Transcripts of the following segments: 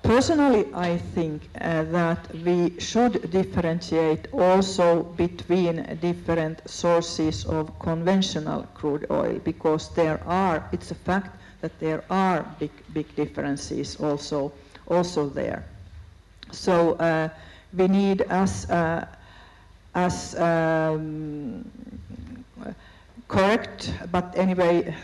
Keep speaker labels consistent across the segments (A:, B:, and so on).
A: Personally, I think that we should differentiate also between different sources of conventional crude oil, because it's a fact that there are big differences also there. So we need as correct, but anyway,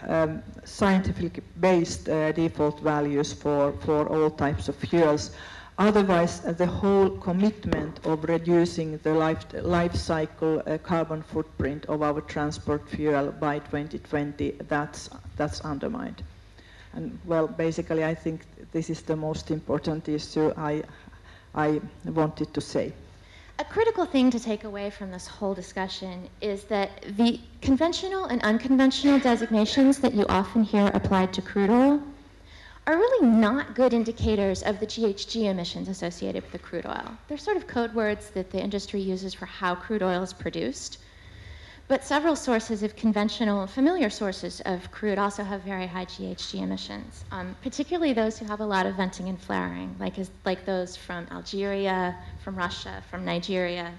A: scientifically based default values for all types of fuels. Otherwise, the whole commitment of reducing the life cycle carbon footprint of our transport fuel by 2020, that's undermined. And well, basically, I think this is the most important issue I wanted to say.
B: A critical thing to take away from this whole discussion is that the conventional and unconventional designations that you often hear applied to crude oil are really not good indicators of the GHG emissions associated with the crude oil. They're sort of code words that the industry uses for how crude oil is produced. But several sources of conventional, familiar sources of crude also have very high GHG emissions, particularly those who have a lot of venting and flaring, like those from Algeria, from Russia, from Nigeria.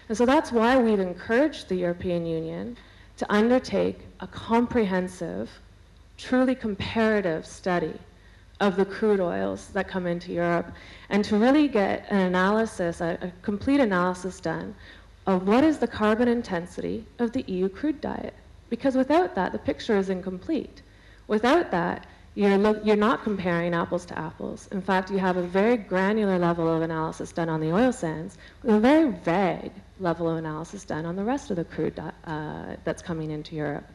C: And so that's why we've encouraged the European Union to undertake a comprehensive, truly comparative study of the crude oils that come into Europe, and to really get an analysis, a complete analysis done of what is the carbon intensity of the EU crude diet. Because without that, the picture is incomplete. Without that, you're not comparing apples to apples. In fact, you have a very granular level of analysis done on the oil sands, with a very vague level of analysis done on the rest of the crude that's coming into Europe.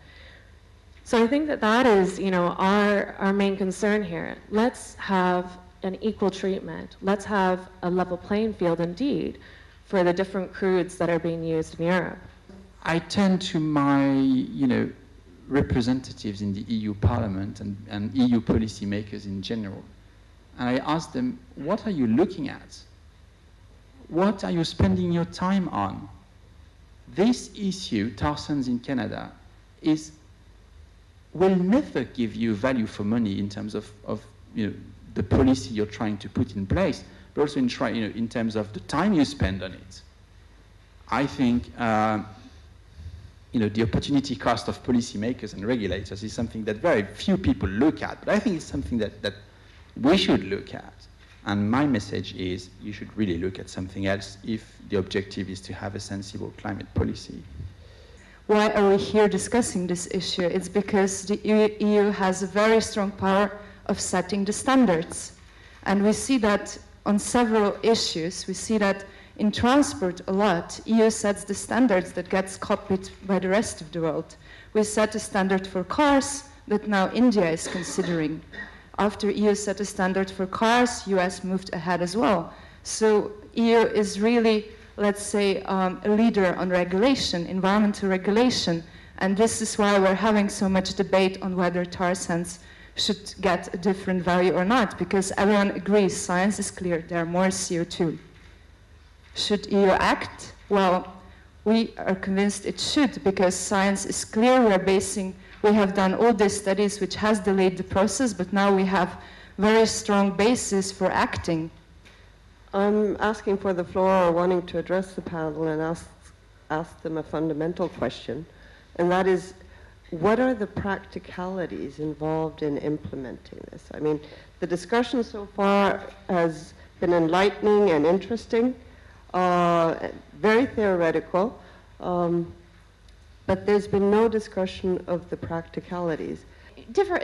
C: So I think that is, our main concern here. Let's have an equal treatment. Let's have a level playing field indeed for the different crudes that are being used in Europe.
D: I turn to my, representatives in the EU Parliament and EU policymakers in general, and I ask them, what are you looking at? What are you spending your time on? This issue, tar sands in Canada, will never give you value for money in terms of the policy you're trying to put in place, but also in terms of the time you spend on it. I think the opportunity cost of policymakers and regulators is something that very few people look at, but I think it's something that we should look at. And my message is you should really look at something else if the objective is to have a sensible climate policy.
E: Why are we here discussing this issue? It's because the EU has a very strong power of setting the standards. And we see that on several issues. We see that in transport a lot. EU sets the standards that gets copied by the rest of the world. We set a standard for cars that now India is considering. After EU set a standard for cars, US moved ahead as well. So EU is really, let's say, a leader on regulation, environmental regulation. And this is why we're having so much debate on whether tar sands should get a different value or not, because everyone agrees, science is clear, there are more CO2. Should EU act? Well, we are convinced it should, because science is clear. We have done all these studies which has delayed the process, but now we have very strong basis for acting.
F: I'm asking for the floor, or wanting to address the panel and ask them a fundamental question, and that is, what are the practicalities involved in implementing this? I mean, the discussion so far has been enlightening and interesting, very theoretical, but there's been no discussion of the practicalities.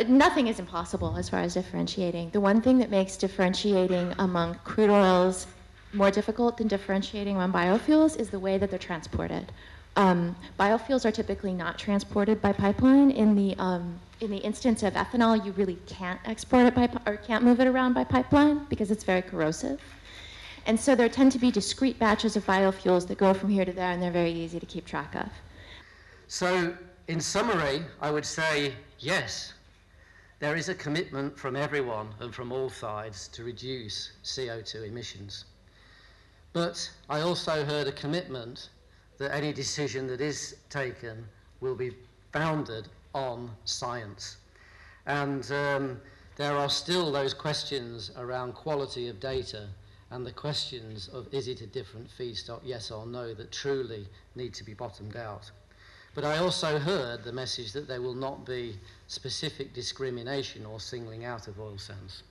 B: Nothing is impossible as far as differentiating. The one thing that makes differentiating among crude oils more difficult than differentiating among biofuels is the way that they're transported. Biofuels are typically not transported by pipeline. In the instance of ethanol, you really can't export it or can't move it around by pipeline because it's very corrosive. And so there tend to be discrete batches of biofuels that go from here to there, and they're very easy to keep track of.
G: So, in summary, I would say yes, there is a commitment from everyone and from all sides to reduce CO2 emissions. But I also heard a commitment that any decision that is taken will be founded on science. And there are still those questions around quality of data and the questions of is it a different feedstock, yes or no, that truly need to be bottomed out. But I also heard the message that there will not be specific discrimination or singling out of oil sands.